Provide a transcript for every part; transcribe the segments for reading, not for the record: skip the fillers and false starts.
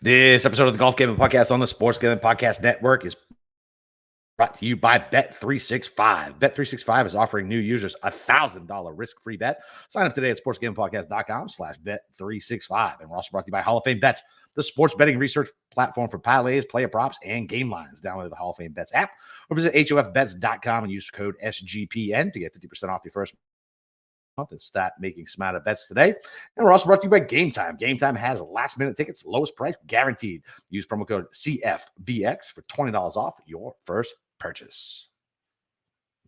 This episode of the Golf Gaming Podcast on the Sports Gaming Podcast Network is brought to you by Bet365. Bet365 is offering new users a $1,000 risk-free bet. Sign up today at sportsgamingpodcast.com/bet365. And we're also brought to you by Hall of Fame Bets, the sports betting research platform for parlays, player props, and game lines. Download the Hall of Fame Bets app or visit hofbets.com and use code SGPN to get 50% off your first month and start making smarter bets today. And we're also brought to you by Game Time. Game Time has last-minute tickets, lowest price guaranteed. Use promo code CFBX for $20 off your first purchase.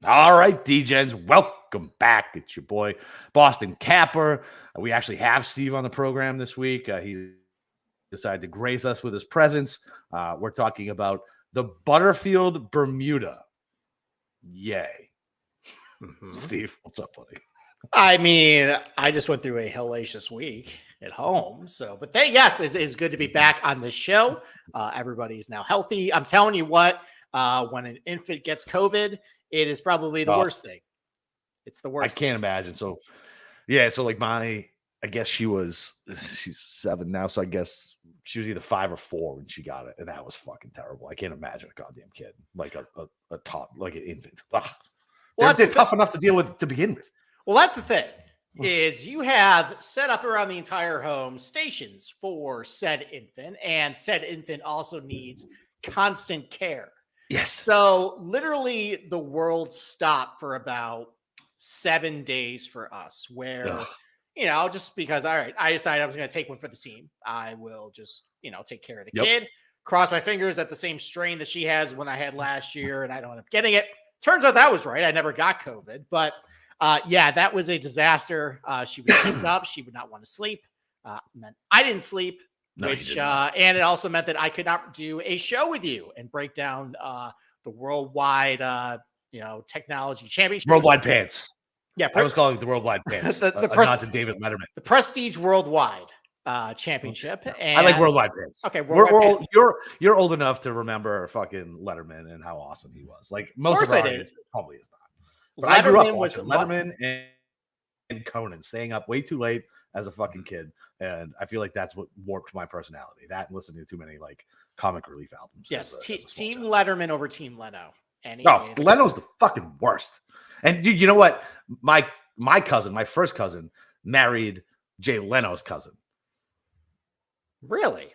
All right, D-Gens, welcome back. It's your boy, Boston Capper. We actually have Steve on the program this week. He decided to grace us with his presence. We're talking about the Butterfield Bermuda. Yay. Steve, what's up, buddy? I mean, I just went through a hellacious week at home. So, but yes, it's good to be back on this show. Everybody's now healthy. I'm telling you what, when an infant gets COVID, it is probably the worst thing. It's the worst. I can't imagine. So, yeah. So like I guess she's 7 now. So I guess she was either 5 or 4 when she got it. And that was fucking terrible. I can't imagine a goddamn kid, like a top, like an infant. Ugh. Well, they're tough enough to deal with to begin with. Well, that's the thing, is you have set up around the entire home stations for said infant, and said infant also needs constant care. Yes. So literally the world stopped for about 7 days for us where, just because, all right, I decided I was going to take one for the team. I will just, take care of the kid, cross my fingers that the same strain that she has when I had last year and I don't end up getting it. Turns out that was right. I never got COVID, but that was a disaster. She was sick up. She would not want to sleep. Meant I didn't sleep, and it also meant that I could not do a show with you and break down the worldwide, technology championship. Worldwide pants. Yeah, I was calling it the worldwide pants. the nod to David Letterman. The Prestige Worldwide Championship. And I like worldwide pants. Okay, pants. You're old enough to remember fucking Letterman and how awesome he was. Like most of our audience probably is not. But I grew up watching Letterman and Conan, staying up way too late as a fucking kid, and I feel like that's what warped my personality. That and listening to too many like comic relief albums. Yes, Team Letterman over Team Leno. Leno's the fucking worst. And you know what? My cousin, my first cousin, married Jay Leno's cousin. Really?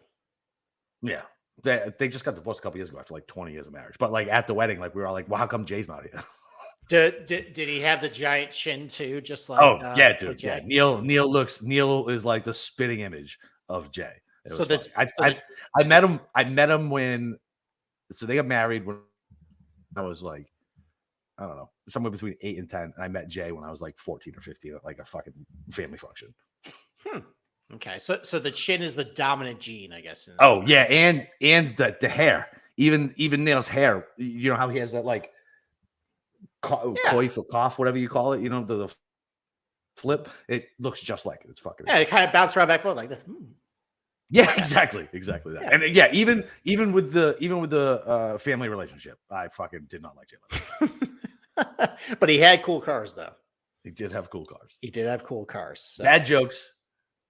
Yeah. They just got divorced a couple years ago after like 20 years of marriage. But like at the wedding, like we were all like, well, how come Jay's not here? Did he have the giant chin too? Just like dude. Yeah. Neil is like the spitting image of Jay. I met him when they got married when I was like, I don't know, somewhere between 8 and 10. And I met Jay when I was like 14 or 15 at like a fucking family function. Okay. So the chin is the dominant gene, I guess. And the hair, even Neil's hair, you know how he has that like coif or cough, whatever you call it, the flip, it looks just like it. It's fucking it kind of bounced around back forth like this. Yeah, exactly that. Yeah. And even with the family relationship, I fucking did not like Jay. But he had cool cars though. He did have cool cars. So. Bad jokes,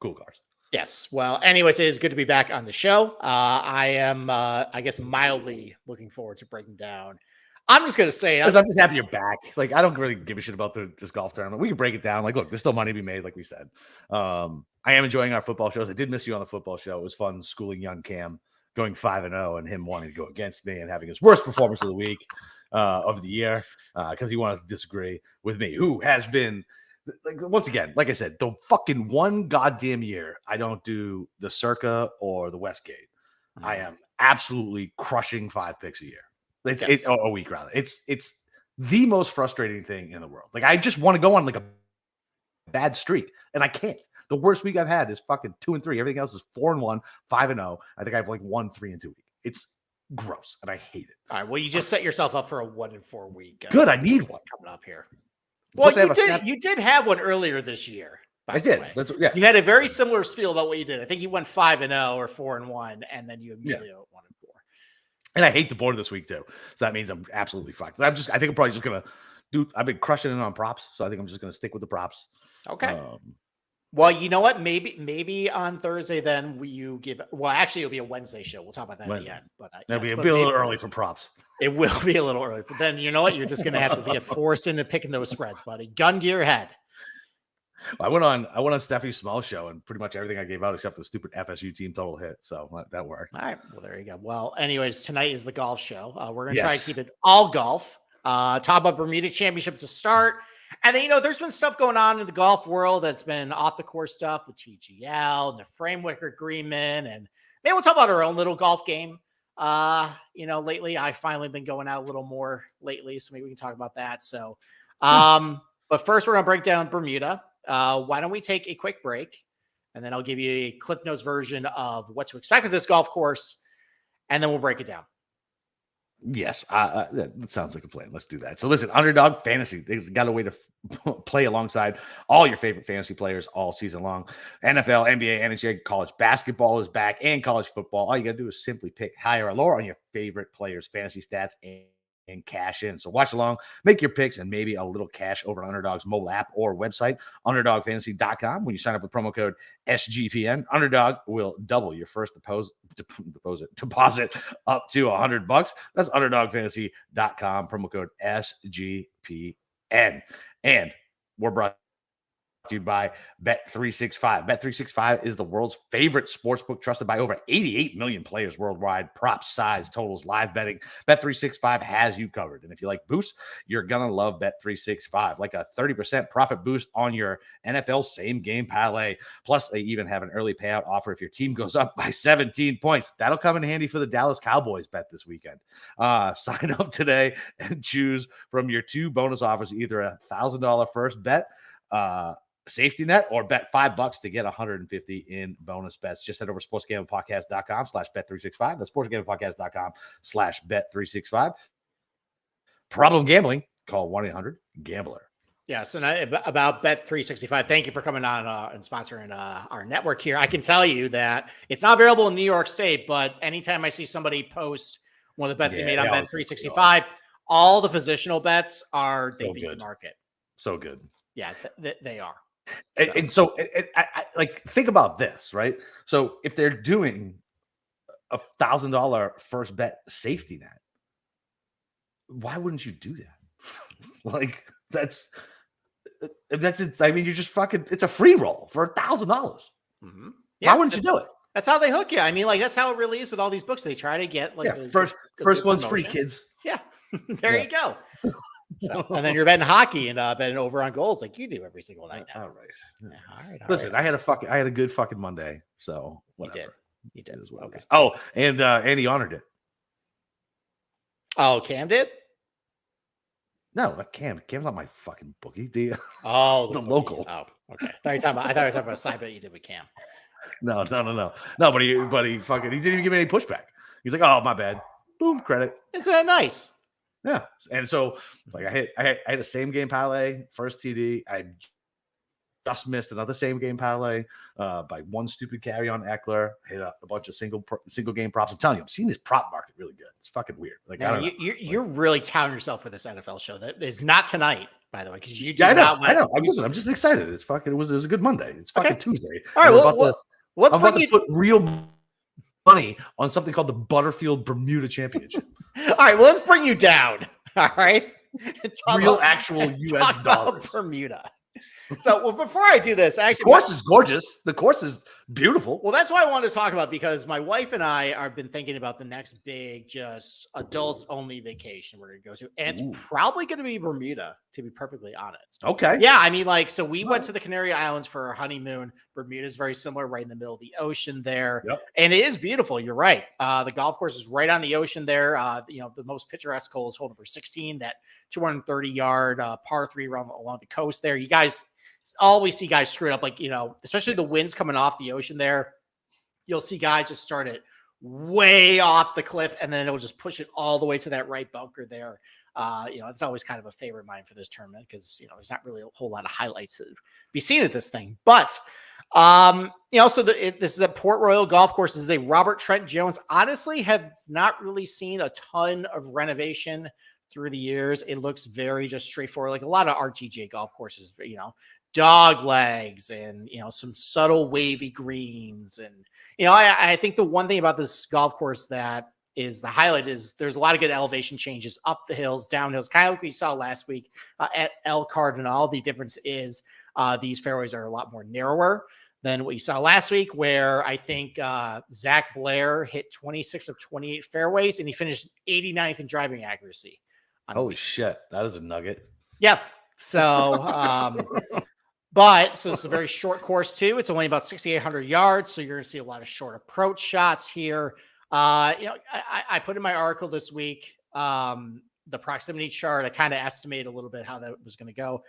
cool cars. Yes. Well, anyways, it is good to be back on the show. I am, I guess, mildly looking forward to breaking down. I'm just going to say, I'm just happy you're back. Like, I don't really give a shit about this golf tournament. We can break it down. Like, look, there's still money to be made, like we said. I am enjoying our football shows. I did miss you on the football show. It was fun schooling young Cam, going 5-0, and him wanting to go against me and having his worst performance of the week, of the year, because he wanted to disagree with me, who has been, like, once again, like I said, the fucking one goddamn year I don't do the Circa or the Westgate. I am absolutely crushing 5 picks a year. It's a week rather. It's the most frustrating thing in the world. Like I just want to go on like a bad streak, and I can't. The worst week I've had is fucking 2 and 3. Everything else is 4-1, 5-0. I think I have like 1, 3 and 2 week. It's gross, and I hate it. All right. Well, you just set yourself up for a 1 and 4 week. Good. I need one coming up here. Well, you did have one earlier this year. I did. You had a very similar spiel about what you did. I think you went 5-0 or 4-1, and then you immediately went 1 and 4. And I hate the board this week too. So that means I'm absolutely fucked. I think I'm probably just gonna I've been crushing it on props, so I think I'm just gonna stick with the props. Okay. Well, you know what? Maybe on Thursday, then you give. Well, actually, it'll be a Wednesday show. We'll talk about that at the end. But it'll be a little early for props. It will be a little early. But then you know what? You're just going to have to get forced into picking those spreads, buddy. Gun to your head. I went on Steffi Small's show, and pretty much everything I gave out except for the stupid FSU team total hit. So that worked. All right. Well, there you go. Well, anyways, tonight is the golf show. We're going to try to keep it all golf. Talk about Bermuda Championship to start. And then, there's been stuff going on in the golf world that's been off the course stuff with TGL and the framework agreement. And maybe we'll talk about our own little golf game. Lately I've finally been going out a little more lately. So maybe we can talk about that. So, but first we're going to break down Bermuda. Why don't we take a quick break and then I'll give you a Cliff Notes version of what to expect of this golf course. And then we'll break it down. Yes, that sounds like a plan. Let's do that. So listen, Underdog Fantasy, they've got a way to play alongside all your favorite fantasy players all season long. NFL, NBA, NHL, college basketball is back, and college football. All you got to do is simply pick higher or lower on your favorite players' fantasy stats and cash in. So watch along, make your picks, and maybe a little cash over on Underdog's mobile app or website, underdogfantasy.com. When you sign up with promo code SGPN, Underdog will double your first deposit up to $100. That's underdogfantasy.com, promo code SGPN. And we're brought to you by Bet365. Bet365 is the world's favorite sportsbook, trusted by over 88 million players worldwide. Props, size, totals, live betting. Bet365 has you covered. And if you like boosts, you're going to love Bet365. Like a 30% profit boost on your NFL same game parlay. Plus, they even have an early payout offer if your team goes up by 17 points. That'll come in handy for the Dallas Cowboys bet this weekend. Sign up today and choose from your two bonus offers, either a $1,000 first bet, safety net, or bet $5 to get 150 in bonus bets. Just head over to sportsgamblingpodcast.com/bet365. That's sportsgamblingpodcast.com/bet365. Problem gambling, call 1-800-GAMBLER. Yes, and about Bet365, thank you for coming on and sponsoring our network here. I can tell you that it's not available in New York State, but anytime I see somebody post one of the bets they made on Bet365, all the positional bets they beat the market. So good. Yeah, they are. So. I like, think about this, right? So if they're doing a $1,000 first bet safety net, why wouldn't you do that? Like, that's it. I mean, you just it's a free roll for $1,000. Mm-hmm. Yeah, why wouldn't you do it? That's how they hook you. I mean, like, that's how it really is with all these books. They try to get first one's free, kids. Yeah, there you go. So, and then you're betting hockey and betting over on goals like you do every single night now. All right. Listen, I had a good fucking Monday. So whatever. You did. Okay. Oh, and Andy honored it. Oh, Cam did? No, not Cam. Cam's not my fucking bookie. The local. Oh, okay. I thought you were talking about a side bet you did with Cam. No. But he didn't even give me any pushback. He's like, oh, my bad. Boom, credit. Isn't that nice? Yeah. And so, like, I had a same game parlay, first TD. I just missed another same game parlay by one stupid carry on Eckler. Hit a bunch of single game props. I'm telling you, I'm seeing this prop market really good. It's fucking weird. Like, man, I don't know. You're really touting yourself for this NFL show. That is not tonight, by the way, because you. I know. I'm just excited. It's fucking. It was a good Monday. It's fucking Tuesday. All right. Let's put real money on something called the Butterfield Bermuda Championship. All right, well, let's bring you down. All right, real actual U.S. dollars. Bermuda. So, well, before I do this, actually, the course is gorgeous. The course is beautiful. Well, that's why I wanted to talk about, because my wife and I have been thinking about the next big, just adults only vacation we're going to go to. And it's probably going to be Bermuda, to be perfectly honest. Okay. Yeah. I mean, like, so we went to the Canary Islands for our honeymoon. Bermuda is very similar, right in the middle of the ocean there. Yep. And it is beautiful. You're right. The golf course is right on the ocean there. The most picturesque hole is hole number 16, that 230-yard par 3 along the coast there. You guys always see guys screw it up, like, especially the winds coming off the ocean there. You'll see guys just start it way off the cliff, and then it'll just push it all the way to that right bunker there. It's always kind of a favorite of mine for this tournament, because there's not really a whole lot of highlights to be seen at this thing. But so this is at Port Royal Golf Course. This is a Robert Trent Jones. Honestly, have not really seen a ton of renovation through the years. It looks very just straightforward, like a lot of RTJ golf courses. dog legs and, some subtle wavy greens. And, I think the one thing about this golf course that is the highlight is there's a lot of good elevation changes up the hills, down hills, kind of like we saw last week at El Cardinal. The difference is these fairways are a lot more narrower than what you saw last week, where I think Zach Blair hit 26 of 28 fairways and he finished 89th in driving accuracy. Holy shit. That is a nugget. Yep. So, so it's a very short course too. It's only about 6,800 yards. So you're going to see a lot of short approach shots here. I put in my article this week, the proximity chart. I kind of estimated a little bit how that was going to go.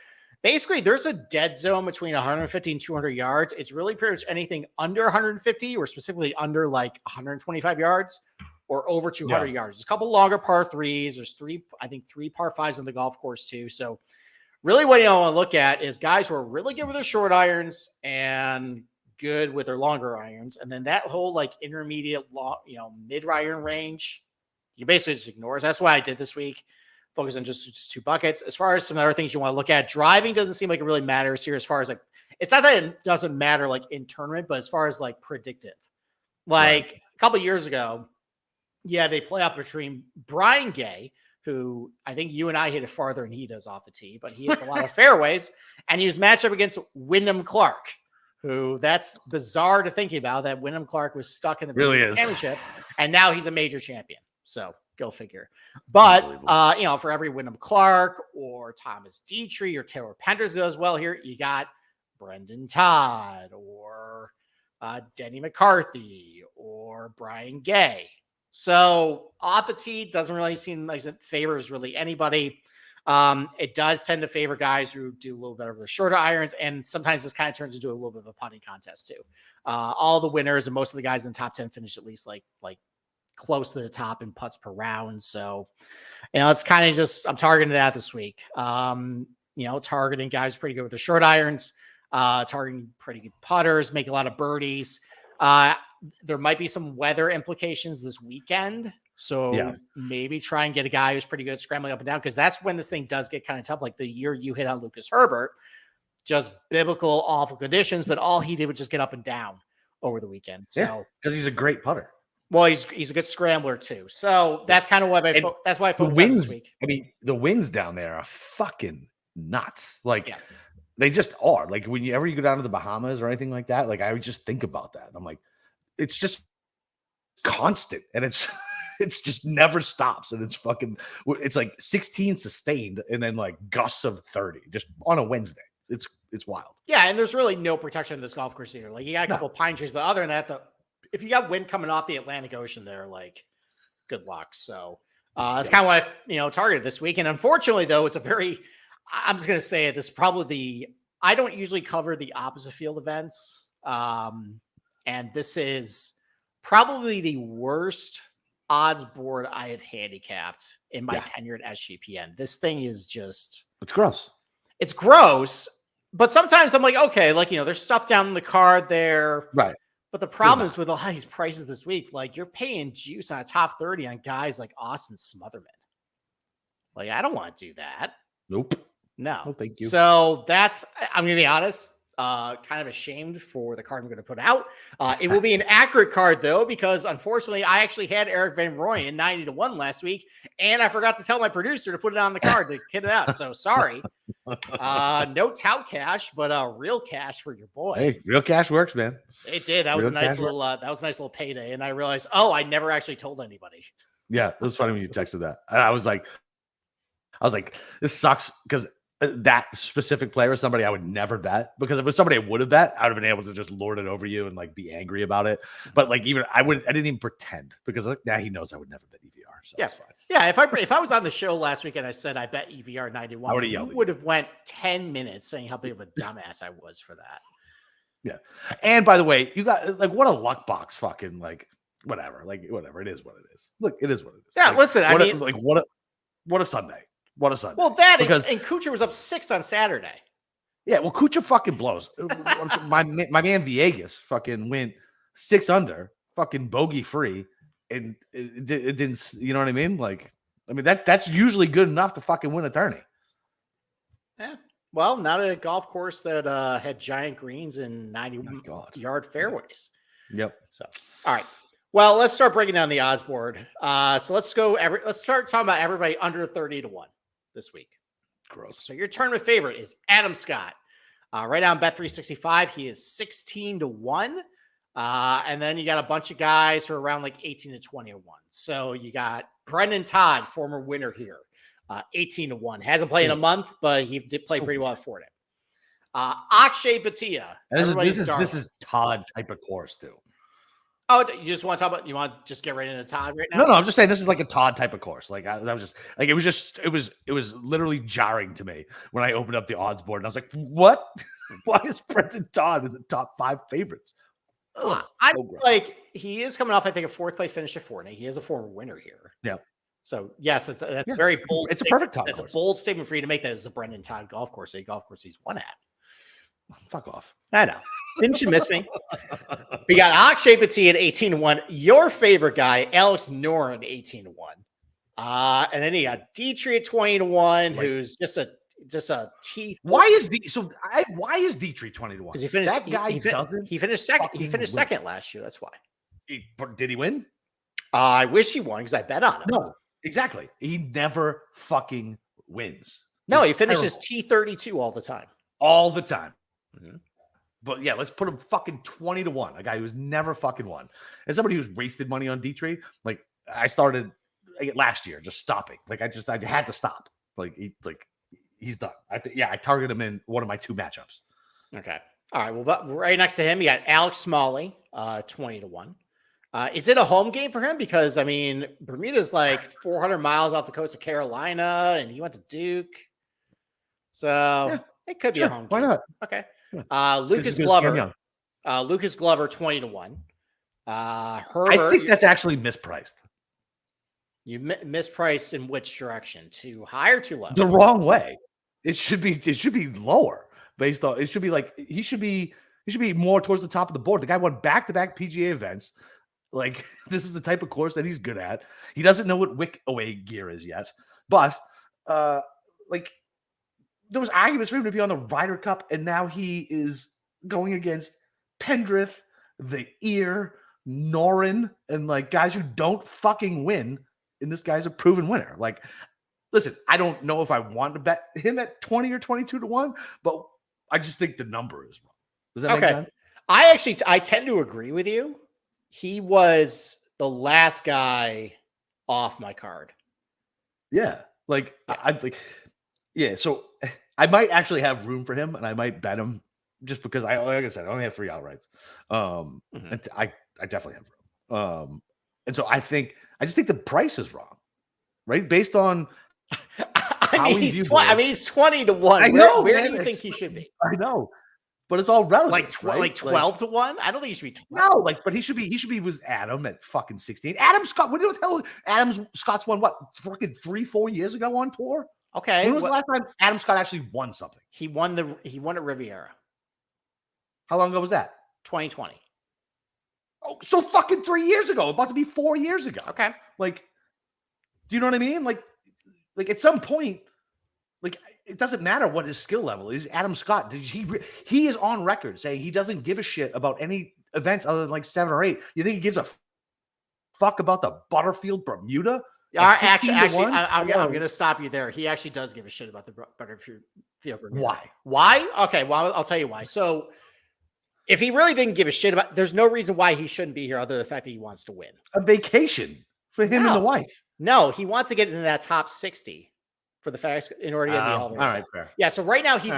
Basically, there's a dead zone between 150 and 200 yards. It's really pretty much anything under 150 or specifically under like 125 yards or over 200 yards. There's a couple longer par threes. There's three par fives on the golf course too. So really what you want to look at is guys who are really good with their short irons and good with their longer irons. And then that whole like intermediate, mid iron range, you basically just ignore. That's why I did this week. Focus on just 2 buckets. As far as some other things you want to look at, driving doesn't seem like it really matters here as far as like, it's not that it doesn't matter like in tournament, but as far as like predictive, like a couple of years ago, they play up between Brian Gay, who I think you and I hit it farther than he does off the tee, but he hits a lot of fairways, and he was matched up against Wyndham Clark, who that's bizarre to think about, that Wyndham Clark was stuck in the Bermuda championship, and now he's a major champion. So go figure. But, for every Wyndham Clark or Thomas Dietrich or Taylor Penders does well here, you got Brendan Todd or Denny McCarthy or Brian Gay. So off the tee doesn't really seem like it favors really anybody. It does tend to favor guys who do a little better with the shorter irons, and sometimes this kind of turns into a little bit of a putting contest too. All the winners and most of the guys in the top 10 finish at least like close to the top in putts per round. So, it's kind of just, I'm targeting that this week. Targeting guys pretty good with the short irons, targeting pretty good putters, make a lot of birdies. There might be some weather implications this weekend. So maybe try and get a guy who's pretty good at scrambling up and down, because that's when this thing does get kind of tough. Like the year you hit on Lucas Herbert, just biblical awful conditions, but all he did was just get up and down over the weekend. So because he's a great putter. Well, he's a good scrambler too. So that's kind of what that's why I focused on this week. I mean, the winds down there are fucking nuts. Like they just are. Like whenever you go down to the Bahamas or anything like that, like I would just think about that. I'm like, it's just constant, and it's just never stops, and it's like 16 sustained and then like gusts of 30 just on a Wednesday. It's wild. Yeah, and there's really no protection in this golf course either. Like you got a couple of pine trees, but other than that, if you got wind coming off the Atlantic Ocean there, like good luck. So that's kind of what I targeted this week. And unfortunately, though, I'm just going to say it. This is probably I don't usually cover the opposite field events. And this is probably the worst odds board I have handicapped in my tenure at SGPN. This thing is just, it's gross. It's gross. But sometimes I'm like, okay, like, there's stuff down in the card there. Right. But the problem is with a lot of these prices this week, like you're paying juice on a top 30 on guys like Austin Smotherman. Like, I don't want to do that. Nope. No, thank you. So I'm going to be honest, kind of ashamed for the card I'm going to put out. It will be an accurate card though, because unfortunately I actually had Eric Van Rooyen 90-1 last week, and I forgot to tell my producer to put it on the card to kid it out. So sorry. No tout cash, but real cash for your boy. Hey, real cash works, man. It did. That was a nice little payday. And I realized, I never actually told anybody. Yeah, it was funny when you texted that. I was like, this sucks, because that specific player is somebody I would never bet, because if it was somebody I would have bet, I would have been able to just lord it over you and like be angry about it. But like I didn't even pretend, because like now he knows I would never bet EVR. So that's fine. Yeah. If I was on the show last week and I said I bet EVR 91, you would have went 10 minutes saying how big of a dumbass I was for that. Yeah. And by the way, you got like, what a luck box fucking like whatever. Like whatever. It is what it is. Look, it is what it is. Yeah, like, listen, what a Sunday. What a Sunday. Well, and Kuchar was up 6 on Saturday. Yeah, well, Kuchar fucking blows. my man Viegas fucking went 6 under, fucking bogey free, and it didn't. You know what I mean? Like, that's usually good enough to fucking win a tourney. Yeah, Well, not a golf course that had giant greens and 90-yard fairways. Yep. So, all right. Well, let's start breaking down the odds board. So let's start talking about everybody under 30-1 this week. Gross. So your tournament favorite is Adam Scott. Right now on Bet365, he is 16-1. And then you got a bunch of guys who are around like 18-20-1. So you got Brendan Todd, former winner here, 18-1. Hasn't played in a month, but he did play pretty well for it. Akshay Bhatia. This is Todd type of course too. Oh, you just want to talk about? You want to just get right into Todd right now? No, I'm just saying this is like a Todd type of course. Like I was just like it was literally jarring to me when I opened up the odds board and I was like, what? Why is Brendan Todd in the top 5 favorites? I like he is coming off, I think, a 4th place finish at Fortnite. He is a former winner here. Yeah. So yes, that's very bold. It's a perfect Todd. That's a bold statement for you to make. That as a Brendan Todd golf course, a golf course he's won at. Fuck off. I know. Didn't you miss me? We got Akshay Bhatia at 18-1. Your favorite guy, Alex Noren, 18-1. And then you got Dietrich at 20-1, who's just a teeth. Why is Dietrich 20-1? Because he finished. That guy he finished second. He finished second last year. That's why. Did he win? I wish he won because I bet on him. No, exactly. He never fucking wins. No, he finishes T32 all the time. All the time. Mm-hmm. But yeah, let's put him fucking 20-1. A guy who's never fucking won. As somebody who's wasted money on Dietrich, like I started last year just stopping. Like I had to stop. He's done. I targeted him in one of my 2 matchups. Okay. All right. Well, but right next to him, you got Alex Smalley, 20-1. Is it a home game for him? Because I mean, Bermuda's like 400 miles off the coast of Carolina, and he went to Duke, so it could be a home game. Why not? Okay. Lucas Glover, 20-1. Herbert, I think that's actually mispriced. You mispriced in which direction? Too high or too low? The wrong way. It should be lower based on. It should be like he should be more towards the top of the board. The guy won back-to-back PGA events. Like this is the type of course that he's good at. He doesn't know what wick away gear is yet, but like there was arguments for him to be on the Ryder Cup, and now he is going against Pendrith, the Ear, Noren, and like guys who don't fucking win. And this guy's a proven winner. Like, listen, I don't know if I want to bet him at 20 or 22-1, but I just think the number is wrong. Does that make sense? I tend to agree with you. He was the last guy off my card. Yeah. Like, so I might actually have room for him and I might bet him just because like I said, I only have 3 outrights. And I definitely have room. And so I just think the price is wrong, right? Based on he's 20-1. I know, where do you think he should be? I know, but it's all relative. Like 12-1. I don't think he should be 12. No, but he should be with Adam at fucking 16. Adam Scott. What the hell? Scott's won what? Fucking 3-4 years ago on tour. Okay. When was the last time Adam Scott actually won something? He won at Riviera. How long ago was that? 2020. Oh, so fucking 3 years ago, about to be 4 years ago. Okay. Like, do you know what I mean? Like at some point, like it doesn't matter what his skill level is. Adam Scott, he is on record saying he doesn't give a shit about any events other than like 7 or 8. You think he gives a fuck about the Butterfield Bermuda? Actually, I'm going to stop you there. He actually does give a shit about the Butterfield Bermuda. Why? Okay, well, I'll tell you why. So if he really didn't give a shit about, there's no reason why he shouldn't be here other than the fact that he wants to win. A vacation for him and the wife. No, he wants to get into that top 60 for the FedEx in order to get the all right, fair. Yeah, so right now he's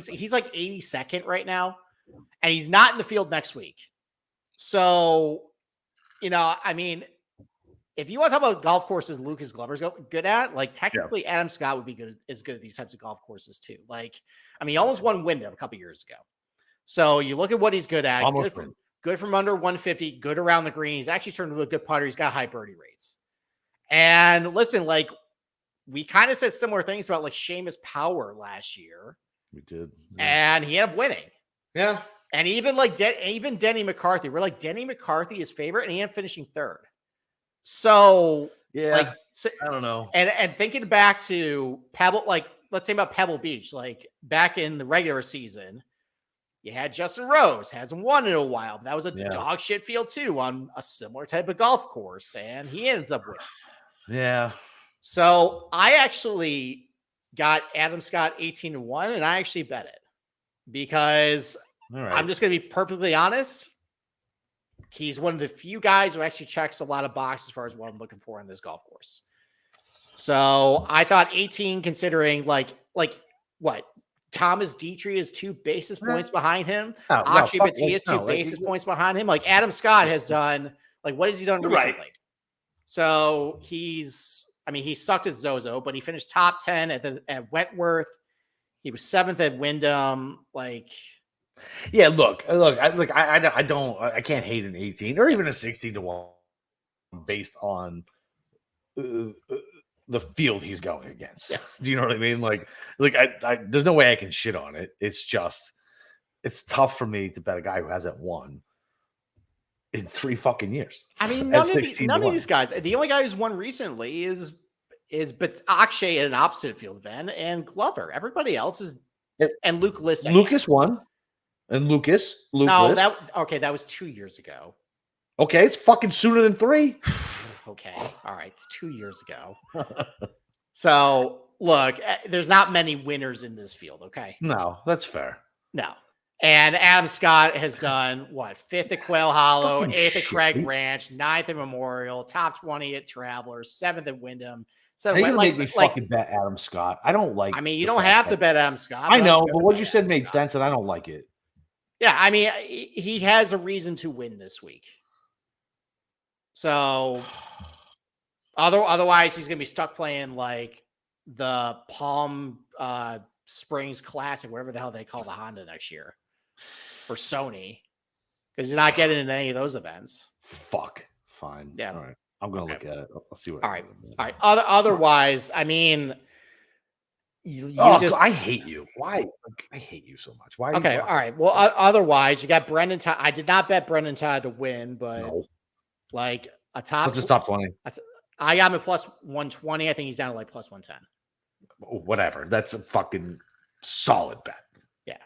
he's like 82nd right now, and he's not in the field next week. So, I mean, if you want to talk about golf courses Lucas Glover's good at, like technically Adam Scott would be good at these types of golf courses too. Like, I mean, he almost won Wyndham a couple years ago. So you look at what he's good at. Good from under 150, good around the green. He's actually turned into a good putter. He's got high birdie rates. And listen, like we kind of said similar things about like Seamus Power last year. We did. Yeah. And he ended up winning. Yeah. And even like even Denny McCarthy, we're like Denny McCarthy is favorite and he ended up finishing 3rd. So I don't know. And thinking back to Pebble, like let's say about Pebble Beach, like back in the regular season, you had Justin Rose, hasn't won in a while. That was a dog shit field too on a similar type of golf course, and he ends up winning. Yeah. So I actually got Adam Scott 18-1, and I actually bet it because I'm just going to be perfectly honest. He's one of the few guys who actually checks a lot of boxes as far as what I'm looking for in this golf course. So I thought 18, considering like what? Thomas Dietrich is 2 basis points behind him. Akshay Bhatia is 2 basis points behind him. Like Adam Scott has done, like, what has he done recently? So he sucked at Zozo, but he finished top 10 at Wentworth. He was 7th at Wyndham. Like, yeah, I can't hate an 18 or even a 16-1 based on the field he's going against. Yeah. Do you know what I mean? Like I there's no way I can shit on it. It's just, it's tough for me to bet a guy who hasn't won in 3 fucking years. I mean, none of these guys. The only guy who's won recently is but Akshay at an opposite field event and Glover. Everybody else is, and Luke List. Lucas won. And Lucas. No, that was 2 years ago. Okay, it's fucking sooner than 3. Okay, all right, it's 2 years ago. So look, there's not many winners in this field. Okay, no, that's fair. No, and Adam Scott has done what? 5th at Quail Hollow, 8th at Craig Ranch, 9th at Memorial, top 20 at Travelers, 7th at Wyndham. So you make me fucking bet Adam Scott. I don't like. I mean, you don't have to bet Adam Scott. I know, but what you said made sense, and I don't like it. Yeah, I mean, he has a reason to win this week. So otherwise, he's going to be stuck playing like the Palm Springs Classic, whatever the hell they call the Honda next year, or Sony, because he's not getting into any of those events. Fuck. Fine. Yeah. All right. I'm going to look at it. I'll see what. All right. Otherwise, I mean, I hate you. Why? I hate you so much. Why? Okay. All right. Well, otherwise, you got Brendan Todd. I did not bet Brendan Todd to win, but like a top. What's his top 20? I got him at plus 120. I think he's down to like plus 110. Whatever. That's a fucking solid bet. Yeah.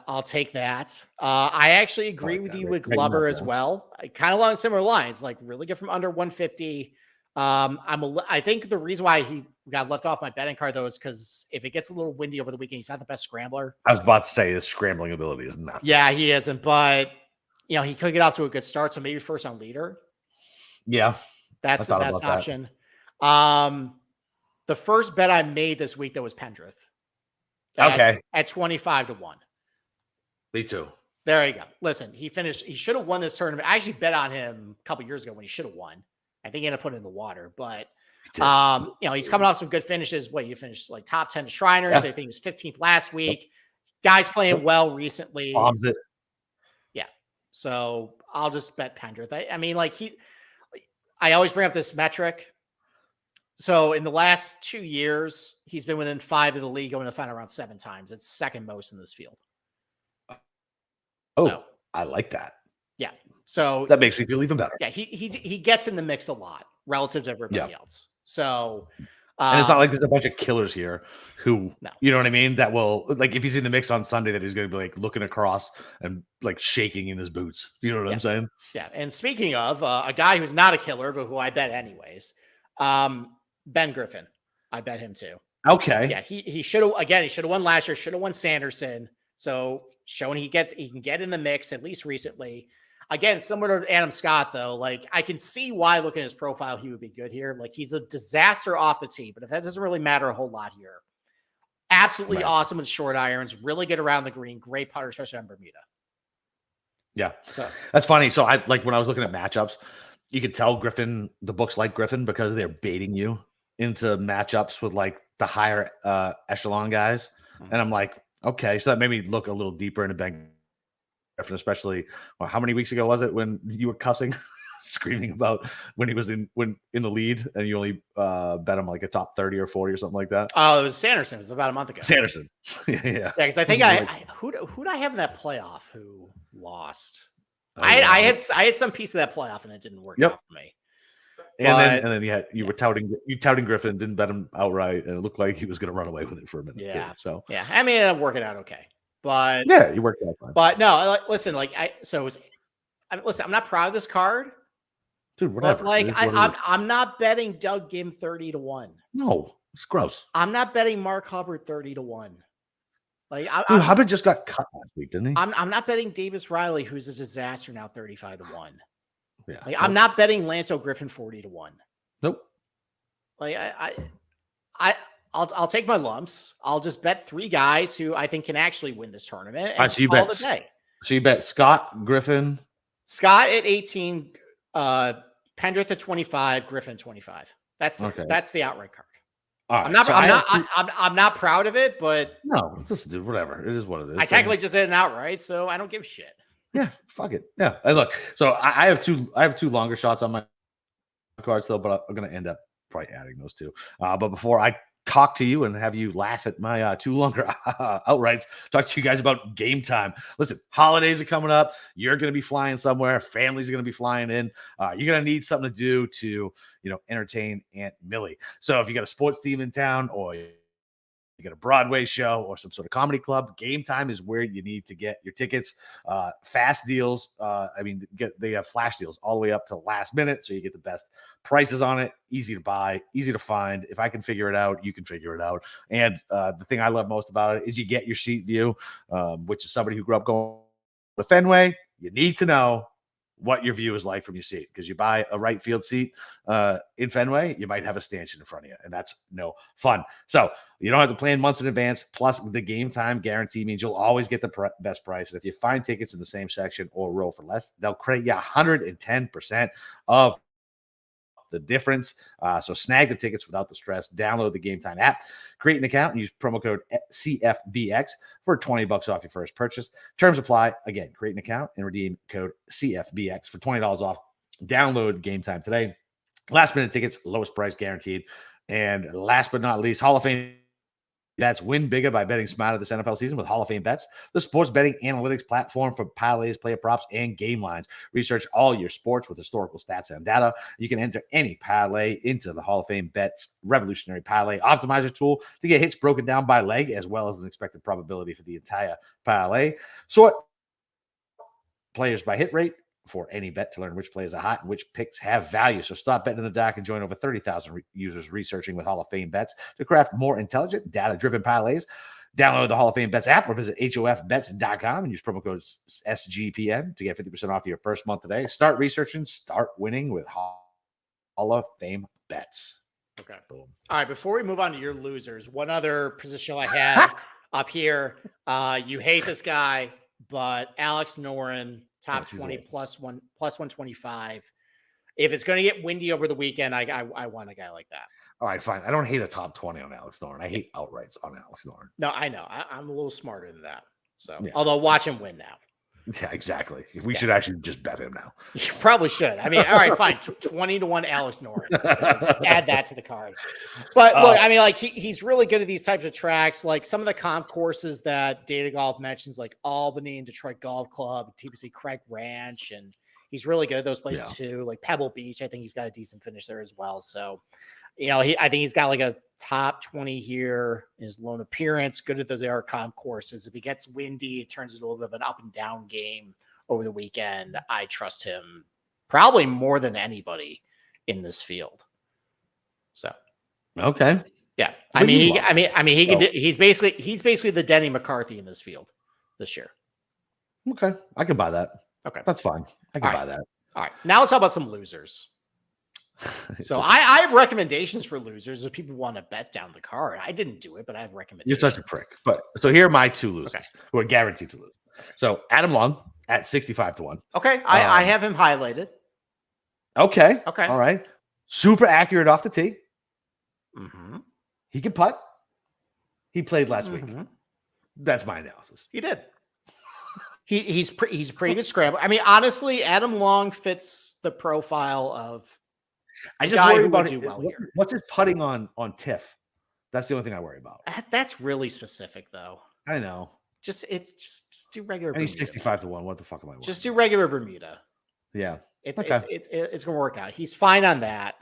I'll take that. I actually agree with you with Glover as well. Kind of along similar lines, like really good from under 150. I think the reason why he got left off my betting card though is because if it gets a little windy over the weekend, he's not the best scrambler. I was about to say his scrambling ability is not. Yeah, he isn't, but he could get off to a good start. So maybe first on leader. Yeah, that's an option. The first bet I made this week though was Pendrith. At 25-1. Me too. There you go. Listen, he should have won this tournament. I actually bet on him a couple years ago when he should have won. I think he ended up putting it in the water, but he's coming off some good finishes. You finished like top 10 Shriners. I think he was 15th last week. Guys playing well recently. Bombs it. Yeah. So I'll just bet Pendrith. I mean, I always bring up this metric. So in the last 2 years, he's been within 5 of the league, going to the final round 7 times. It's second most in this field. I like that. Yeah. So that makes me feel even better. Yeah, he gets in the mix a lot relative to everybody else. So and it's not like there's a bunch of killers here who, you know what I mean? That will, like, if he's in the mix on Sunday, that he's going to be like looking across and like shaking in his boots. You know what I'm saying? Yeah. And speaking of a guy who's not a killer, but who I bet anyways, Ben Griffin, I bet him too. Okay. Yeah. He should have won last year. Should have won Sanderson. So showing he can get in the mix at least recently. Again, similar to Adam Scott, though, like I can see why looking at his profile, he would be good here. Like he's a disaster off the tee, but if that doesn't really matter a whole lot here. Absolutely awesome with short irons, really good around the green, great putter, especially on Bermuda. Yeah. So that's funny. So I like when I was looking at matchups, you could tell Griffin, the books like Griffin because they're baiting you into matchups with like the higher echelon guys. Mm-hmm. And I'm like, okay, so that made me look a little deeper into Ben Griffin, especially how many weeks ago was it when you were cussing, screaming about when he was in the lead and you only bet him like a top 30 or 40 or something like that? Oh, it was Sanderson. It was about a month ago. Sanderson. Yeah, because I think who did I have in that playoff who lost? I had some piece of that playoff and it didn't work out for me. And then you were touting Griffin, didn't bet him outright, and it looked like he was going to run away with it for a minute. Yeah. Too, so yeah, I mean, I'm working out okay, but yeah, you worked out fine. But no, listen, listen, I'm not proud of this card, dude. Whatever. But I'm not betting Doug Gim 30-1. No, it's gross. I'm not betting Mark Hubbard 30-1. Hubbard just got cut last week, didn't he? I'm not betting Davis Riley, who's a disaster now, 35-1. Yeah, I'm not betting Lance O'Griffin 40-1. Nope. I'll take my lumps. I'll just bet 3 guys who I think can actually win this tournament. All right, so you bet Scott, Griffin, Scott at 18, Pendrith at 25, Griffin 25. That's the outright card. Right, I'm not proud of it, but no, just whatever. It is what it is. I technically just did an outright, so I don't give a shit. Yeah, fuck it. Yeah, and look, so I have two longer shots on my cards though, but I'm gonna end up probably adding those two. But before I talk to you and have you laugh at my 2 longer outrights, talk to you guys about game time. Listen, holidays are coming up. You're going to be flying somewhere. Families are going to be flying in. You're going to need something to do to, entertain Aunt Millie. So if you got a sports team in town, or you got a Broadway show or some sort of comedy club, Game Time is where you need to get your tickets. Fast deals. They have flash deals all the way up to last minute, so you get the best prices on it. Easy to buy, easy to find. If I can figure it out, you can figure it out. And the thing I love most about it is you get your seat view, which is somebody who grew up going to Fenway. You need to know what your view is like from your seat, because you buy a right field seat in Fenway, you might have a stanchion in front of you, and that's no fun. So you don't have to plan months in advance. Plus, the Game Time guarantee means you'll always get the best price. And if you find tickets in the same section or row for less, they'll credit you 110% of the difference. So snag the tickets without the stress. Download the Game Time app, create an account, and use promo code CFBX for $20 off your first purchase. Terms apply. Again, create an account and redeem code CFBX for $20 off. Download Game Time today. Last minute tickets, lowest price guaranteed. And last but not least, Hall of Fame bets. Win bigger by betting smarter this NFL season with Hall of Fame Bets, the sports betting analytics platform for parlays, player props, and game lines. Research all your sports with historical stats and data. You can enter any parlay into the Hall of Fame Bets revolutionary parlay optimizer tool to get hits broken down by leg, as well as an expected probability for the entire parlay. Sort players by hit rate for any bet to learn which plays are hot and which picks have value. So stop betting in the dark and join over 30,000 users researching with Hall of Fame Bets to craft more intelligent, data-driven parlays. Download the Hall of Fame Bets app or visit hofbets.com and use promo code SGPN to get 50% off your first month today. Start researching, start winning with Hall of Fame Bets. Okay. Boom. All right. Before we move on to your losers, one other position I had up here. You hate this guy, but Alex Noren, top 20 plus 125. If it's going to get windy over the weekend, I want a guy like that. All right, fine. I don't hate a top 20 on Alex Noren. I hate outrights on Alex Noren. No, I know. I'm a little smarter than that. So, although watch him win now. Yeah, exactly. We should actually just bet him now. You probably should. I mean, all right, fine. 20-1 Alex Noren. Add that to the card. But look, I mean, like he's really good at these types of tracks. Like some of the comp courses that Data Golf mentions, like Albany and Detroit Golf Club, TPC Craig Ranch, and he's really good at those places too. Like Pebble Beach, I think he's got a decent finish there as well. So, I think he's got like a top 20 here in his lone appearance. Good at those air comp courses. If he gets windy, it turns into a little bit of an up and down game over the weekend. I trust him probably more than anybody in this field. So, okay, yeah. He's basically the Denny McCarthy in this field this year. Okay, I can buy that. Okay, that's fine. I can buy that. All right, now let's talk about some losers. So I have recommendations for losers if people want to bet down the card. I didn't do it, but I have recommendations. You're such a prick. But so here are my 2 losers who are guaranteed to lose. Okay. So Adam Long at 65-1. Okay, I have him highlighted. Okay. All right. Super accurate off the tee. Mm-hmm. He can putt. He played last week. That's my analysis. He did. He's a pretty good scrambler. I mean, honestly, Adam Long fits the profile of. I just worry about it. What's his putting on TIFF? That's the only thing I worry about. That's really specific, though. I know. Just do regular. And he's 65-1. What the fuck am I? Just do regular Bermuda. Yeah, it's going to work out. He's fine on that.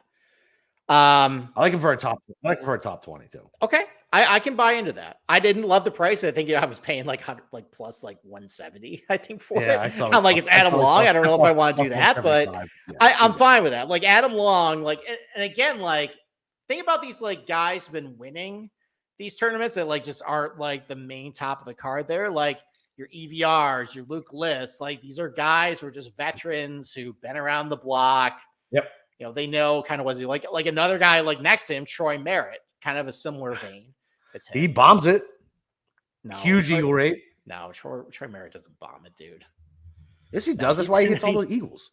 I like him for a top. I like him for a top 20 too. Okay, I can buy into that. I didn't love the price. I think I was paying like plus like 170. I think for it. I saw. I'm like it's Adam Long. I don't know if I want to do that, but I'm fine with that. Like Adam Long. Like and again, like think about these like guys who've been winning these tournaments that like just aren't like the main top of the card. There, like your EVRs, your Luke List. Like these are guys who are just veterans who've been around the block. Yep. You know, they know kind of what he like another guy like next to him, Troy Merritt, kind of a similar vein as him. He bombs it. No, huge eagle rate. No, Troy Merritt doesn't bomb it, dude. Yes, he does. That's why he hits all the eagles.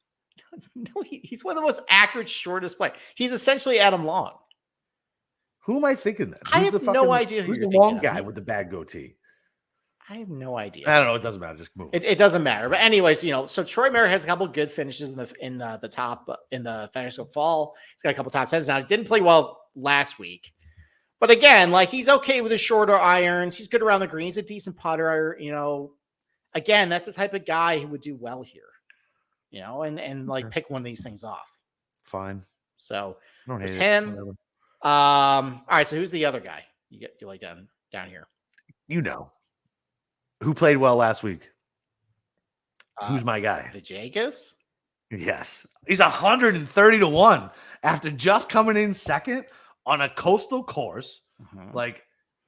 No, he's one of the most accurate shortest play. He's essentially Adam Long. Who am I thinking then? I have no idea who's the long guy with the bad goatee. I have no idea. I don't know. It doesn't matter. Just move. It doesn't matter. But anyways, you know, so Troy Merritt has a couple good finishes in the top in the FedEx Cup Fall. He's got a couple top tens now. He didn't play well last week, but again, like he's okay with his shorter irons. He's good around the green. He's a decent putter. You know, again, that's the type of guy who would do well here. You know, and like pick one of these things off. Fine. So I don't hate him. All right. So who's the other guy you like down here? You know. Who played well last week? Who's my guy? Vajegas? Yes. He's 130 to 1 after just coming in second on a coastal course. Like,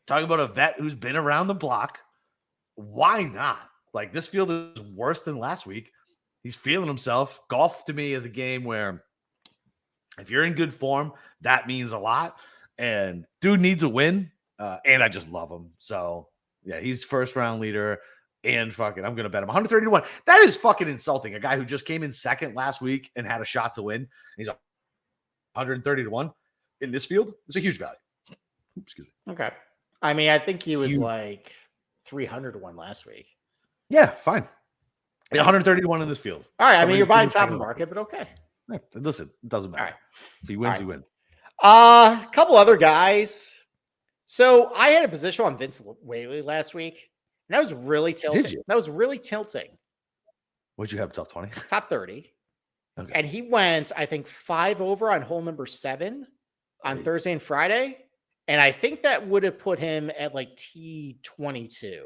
talking about a vet who's been around the block. Why not? Like, this field is worse than last week. He's feeling himself. Golf to me is a game where if you're in good form, that means a lot. And dude needs a win. And I just love him. So, yeah, he's first round leader. And fucking, I'm going to bet him 130 to 1. That is fucking insulting. A guy who just came in second last week and had a shot to win. He's 130 to 1 in this field. It's a huge value. Excuse me. Okay. I mean, I think he was like 300 to 1 last week. Yeah, fine. 130 to 1 in this field. All right. I mean, you're buying top of the market, but okay. Yeah, listen, it doesn't matter. All right. If he wins, he wins. A couple other guys. So I had a position on Vince Whaley last week. And that was really tilting. Did you? That was really tilting. What'd you have, top 20? Top 30. Okay. And he went, I think, 5 over on hole number 7 on Thursday and Friday. And I think that would have put him at like T22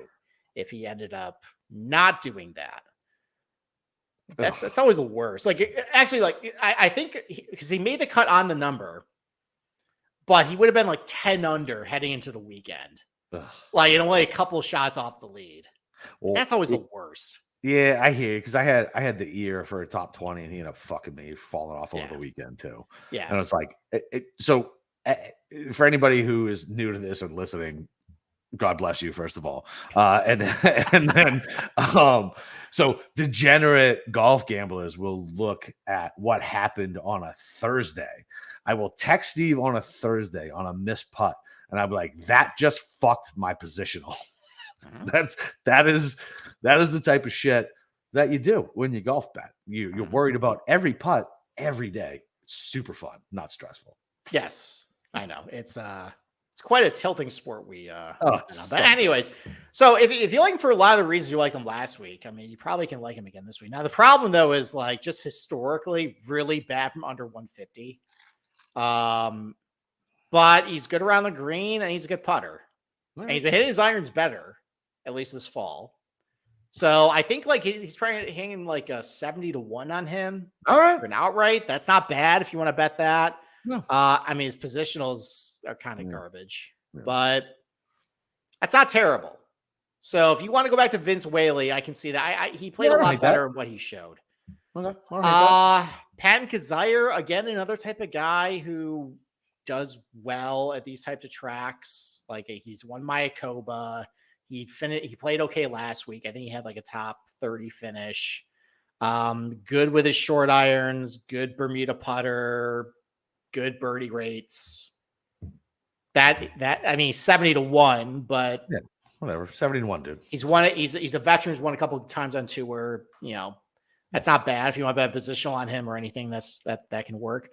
if he ended up not doing that. That's always the worst. Like, actually, like, I think because he made the cut on the number, but he would have been like 10 under heading into the weekend. Like, and only a couple shots off the lead. Well, that's always the worst. Yeah, I hear you, because I had the ear for a top 20 and he ended up fucking me falling off over the weekend too. Yeah. And it's like, so for anybody who is new to this and listening, God bless you, first of all. And then so degenerate golf gamblers will look at what happened on a Thursday. I will text Steve on a Thursday on a missed putt. And I'll be like, that just fucked my positional. That is the type of shit that you do when you golf bet. You're worried about every putt every day. It's super fun, not stressful. Yes, I know. It's quite a tilting sport. But anyways, so if you're looking for a lot of the reasons you liked him last week, I mean, you probably can like him again this week. Now the problem though is like just historically really bad from under 150. But he's good around the green and he's a good putter. Right. And he's been hitting his irons better, at least this fall. So I think like he's probably hanging like a 70 to 1 on him. All right. For an outright. That's not bad if you want to bet that. No. I mean, his positionals are kind of garbage, but that's not terrible. So if you want to go back to Vince Whaley, I can see that. He played a lot better than what he showed. Okay. Patton Kazire, again, another type of guy who does well at these types of tracks. Like he's won Mayakoba. He played okay last week. I think he had like a top 30 finish. Good with his short irons, good Bermuda putter, good birdie rates. I mean, 70 to 1, but yeah, whatever. 70 to 1, dude. He's a veteran who's won a couple of times on tour. You know, that's not bad. If you want to bet a positional on him or anything, that can work.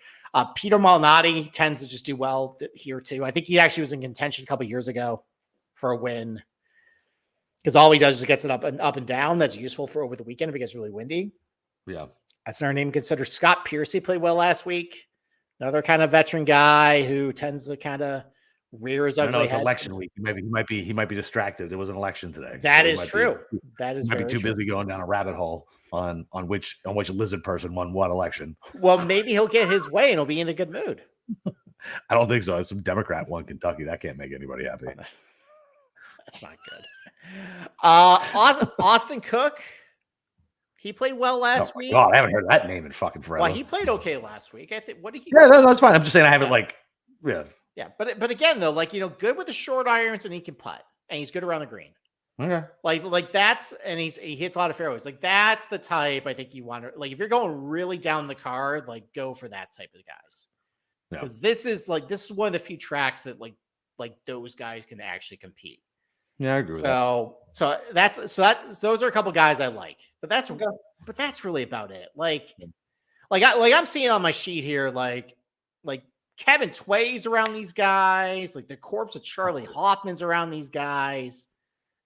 Peter Malnati tends to just do well here too. I think he actually was in contention a couple of years ago for a win, because all he does is gets it up and down. That's useful for over the weekend if it gets really windy. Yeah, that's another name to consider. Scott Piercy played well last week. Another kind of veteran guy who tends to kind of rear his ugly I know it's head. election week. He might be distracted. There was an election today. That so is true. That is might be very too true. busy going down a rabbit hole on which lizard person won what election. Well, maybe he'll get his way and he'll be in a good mood. I don't think so. Some Democrat won Kentucky. That can't make anybody happy. That's not good. Austin Cook. He played well last week. God, I haven't heard that name in fucking forever. Well, he played okay last week. I think. What did he? Yeah, that's fine. I'm just saying I haven't Yeah, but again though, good with the short irons and he can putt and he's good around the green. Okay. Like that's and he hits a lot of fairways. Like that's the type I think you want to if you're going really down the card, go for that type of guys. Because this is one of the few tracks that those guys can actually compete. Yeah, I agree with that. So those are a couple guys I like, but that's really about it. I'm seeing on my sheet here, Kevin Tway's around these guys, the corpse of Charlie Hoffman's around these guys.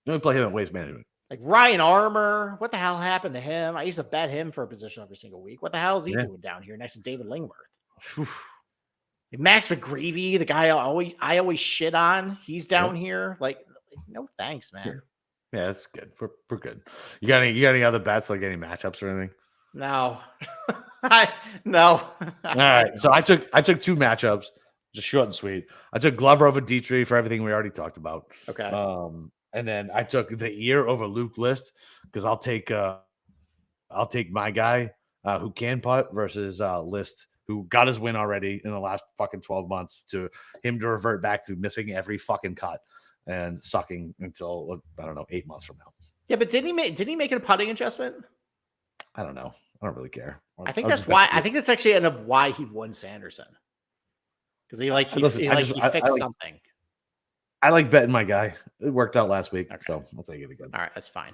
You only play him at Waste Management. Ryan Armour, what the hell happened to him? I used to bet him for a position every single week. What the hell is he doing down here next to David Lingworth? Max McGreevy, the guy I always shit on, he's down here. No thanks, man. Yeah, that's good. We're good. You got any other bets, any matchups or anything? No. No. All right. So I took two matchups, just short and sweet. I took Glover over Dietrich for everything we already talked about. Okay. And then I took the ear over Luke List because I'll take my guy who can putt versus List, who got his win already in the last fucking 12 months, to him to revert back to missing every fucking cut and sucking until 8 months from now. Yeah, but didn't he make a putting adjustment? I don't know. I don't really care. I think that's why. I think that's actually ended up why he won Sanderson, because he fixed something. I like betting my guy. It worked out last week, so I'll take it again. All right, that's fine.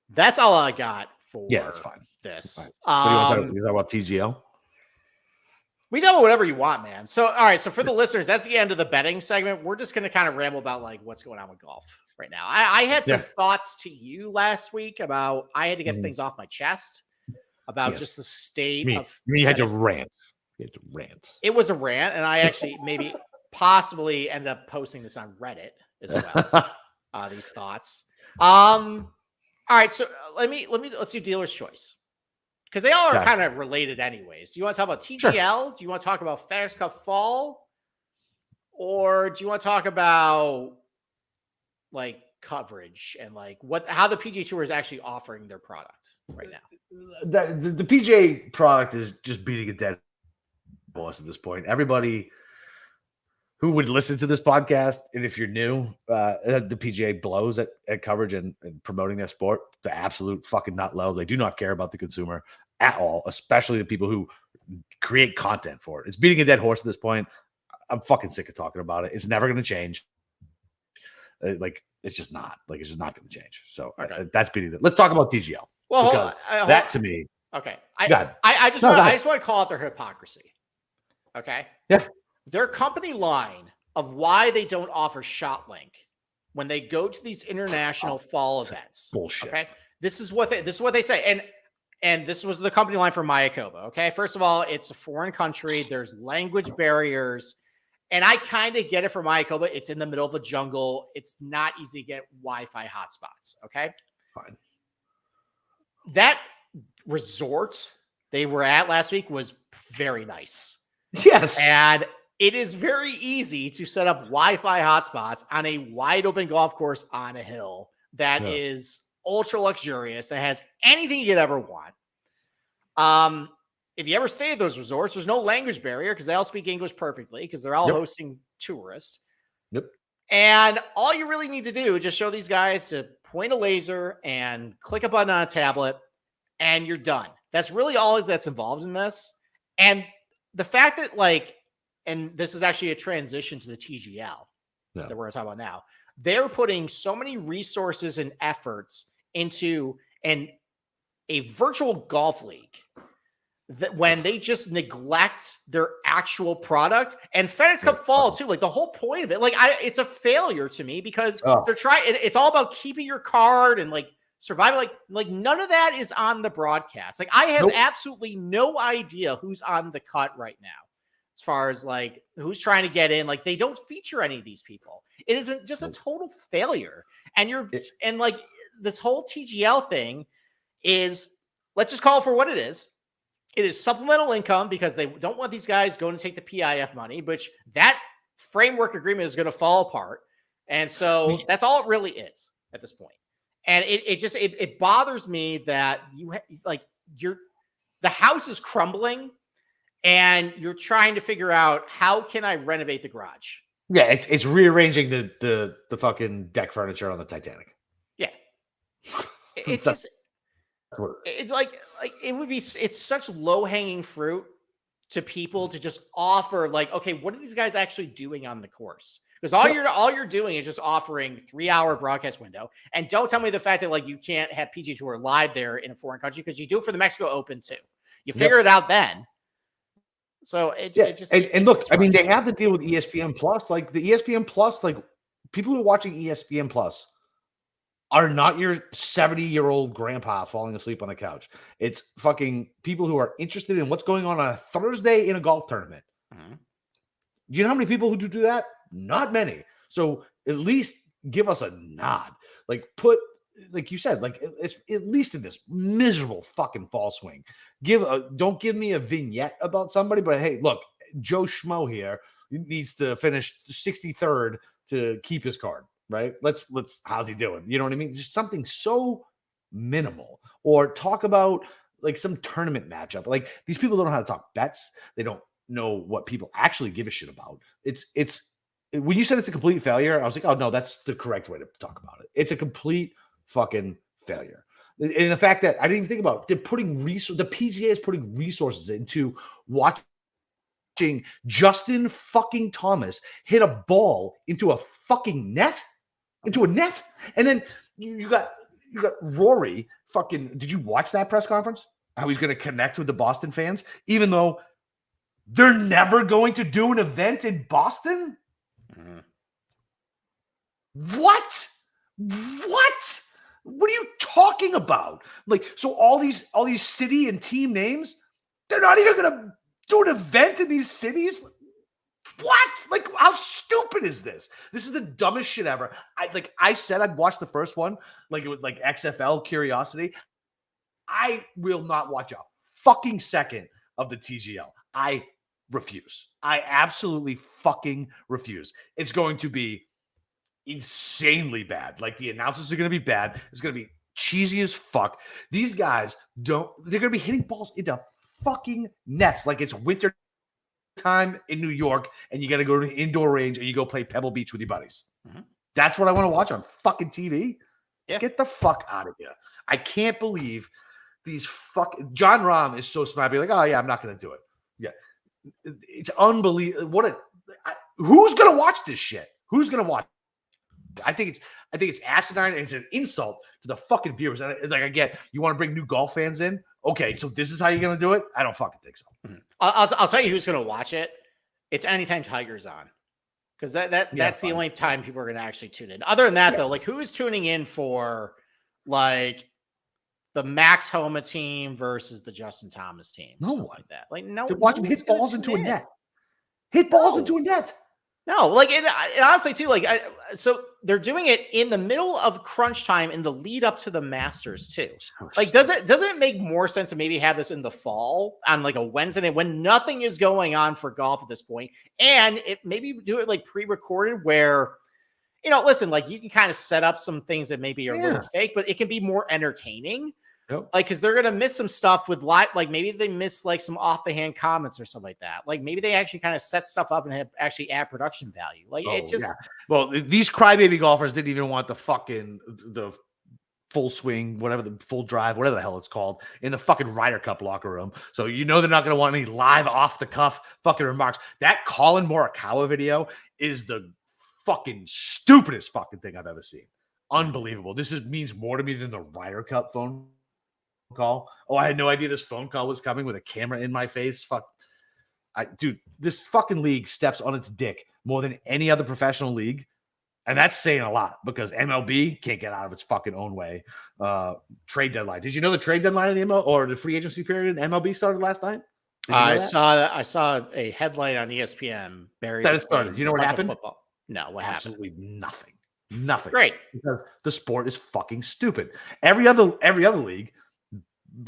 That's all I got for that's fine. This. What do you want to talk about TGL? We know whatever you want, man. So, all right. So for the listeners, that's the end of the betting segment. We're just going to kind of ramble about what's going on with golf right now. I had some thoughts to you last week about, I had to get things off my chest about just the state of. You had to rant. You had to rant. It was a rant, and I actually possibly ended up posting this on Reddit as well. These thoughts. All right. So let's do dealer's choice, because they all are kind of related anyways. Do you want to talk about TGL? Sure. Do you want to talk about FedEx Cup Fall? Or do you want to talk about coverage and how the PGA Tour is actually offering their product right now? The PGA product is just beating a dead horse at this point. Everybody who would listen to this podcast, and if you're new, the PGA blows at coverage and promoting their sport. The absolute fucking nut low. They do not care about the consumer at all, especially the people who create content for it. It's beating a dead horse at this point. I'm fucking sick of talking about it. It's never going to change. It's just not. It's just not going to change. So that's beating it. Let's talk about TGL. Well, because that to me. Okay. I just want to call out their hypocrisy. Okay. Yeah. Their company line of why they don't offer ShotLink when they go to these international fall events. Bullshit. Okay. This is what they say. And this was the company line for Mayakoba. Okay. First of all, it's a foreign country. There's language barriers. And I kind of get it for Mayakoba. It's in the middle of a jungle. It's not easy to get Wi-Fi hotspots. Okay. Fine. That resort they were at last week was very nice. Yes. And it is very easy to set up Wi-Fi hotspots on a wide open golf course on a hill that is ultra luxurious, that has anything you could ever want. If you ever stay at those resorts, there's no language barrier because they all speak English perfectly because they're all hosting tourists. Yep. And all you really need to do is just show these guys to point a laser and click a button on a tablet, and you're done. That's really all that's involved in this. And the fact that and this is actually a transition to the TGL that we're going to talk about now. They're putting so many resources and efforts into a virtual golf league that when they just neglect their actual product, and FedEx Cup Fall too, the whole point of it, it's a failure to me because they're trying. It's all about keeping your card and Survivor, like none of that is on the broadcast. Like I have absolutely no idea who's on the cut right now. As far as like who's trying to get in, like they don't feature any of these people. It isn't just a total failure. And and like this whole TGL thing is, let's just call it for what it is. It is supplemental income because they don't want these guys going to take the PIF money, which that framework agreement is going to fall apart. And so that's all it really is at this point. And it bothers me that the house is crumbling and you're trying to figure out how can I renovate the garage? Yeah, it's rearranging the fucking deck furniture on the Titanic. Yeah. It's just it's like it's such low-hanging fruit to people to just offer like, okay, what are these guys actually doing on the course? Because all you're doing is just offering 3-hour broadcast window. And don't tell me the fact that like you can't have PG Tour live there in a foreign country, because you do it for the Mexico Open too. You figure it out then. So look, I mean, they have to deal with ESPN Plus. Like the ESPN Plus, like people who are watching ESPN Plus are not your 70-year-old grandpa falling asleep on the couch. It's fucking people who are interested in what's going on a Thursday in a golf tournament. Mm-hmm. You know how many people who do that? Not many. So at least give us a nod. Like like you said, like it's at least in this miserable fucking fall swing. Don't give me a vignette about somebody, but hey, look, Joe Schmo here needs to finish 63rd to keep his card, right? Let's how's he doing? You know what I mean? Just something so minimal. Or talk about like some tournament matchup. Like these people don't know how to talk bets. They don't know what people actually give a shit about. It's when you said it's a complete failure, I was like, oh no, that's the correct way to talk about it. It's a complete fucking failure. And the fact that I didn't even think about it, they're putting the PGA is putting resources into watching Justin fucking Thomas hit a ball into a fucking net, and then you got Rory fucking. Did you watch that press conference? How he's going to connect with the Boston fans, even though they're never going to do an event in Boston. Mm-hmm. What? What are you talking about? Like, so all these city and team names, they're not even going to do an event in these cities? What? Like, how stupid is this? This is the dumbest shit ever. I said I'd watch the first one, like it was like XFL Curiosity. I will not watch a fucking second of the TGL. I refuse. I absolutely fucking refuse. It's going to be insanely bad. Like the announcers are going to be bad. It's going to be cheesy as fuck. These guys they're going to be hitting balls into fucking nets like it's winter time in New York and you got to go to the indoor range and you go play Pebble Beach with your buddies. Mm-hmm. That's what I want to watch on fucking TV. Yeah. Get the fuck out of here. I can't believe these John Rahm is so smart. Be like, oh yeah, I'm not going to do it. Yeah. It's unbelievable. Who's going to watch this shit? Who's going to watch? I think it's asinine and it's an insult to the fucking viewers. And like, again, you want to bring new golf fans in? Okay, so this is how you're going to do it? I don't fucking think so. Mm-hmm. I'll tell you who's going to watch it. It's anytime Tiger's on. Because that's the only time people are going to actually tune in. Other than that, though, like who is tuning in for like the Max Homa team versus the Justin Thomas team? No one like that. Like no, to watch him hit balls into a net. Hit balls into a net. No, like and honestly too, like so they're doing it in the middle of crunch time in the lead up to the Masters too. Like, does it make more sense to maybe have this in the fall on like a Wednesday when nothing is going on for golf at this point, and it maybe do it like pre-recorded where, you know, listen, like you can kind of set up some things that maybe are a little fake, but it can be more entertaining. Yep. Like, because they're gonna miss some stuff with live, like maybe they miss like some off the hand comments or something like that. Like maybe they actually kind of set stuff up and have actually add production value. Like it's just well, these crybaby golfers didn't even want the full swing, whatever the full drive, whatever the hell it's called, in the fucking Ryder Cup locker room. So you know they're not gonna want any live off the cuff fucking remarks. That Colin Morikawa video is the fucking stupidest fucking thing I've ever seen. Unbelievable. This means more to me than the Ryder Cup phone call. Oh, I had no idea this phone call was coming with a camera in my face. Fuck. Dude, this fucking league steps on its dick more than any other professional league And that's saying a lot because MLB can't get out of its fucking own way. Trade deadline. Did you know the trade deadline of the MLB or the free agency period in MLB started last night? Did you know that? I saw a headline on ESPN. That it started. You know what happened? No, what Absolutely happened? Nothing. Great. Because the sport is fucking stupid. Every other league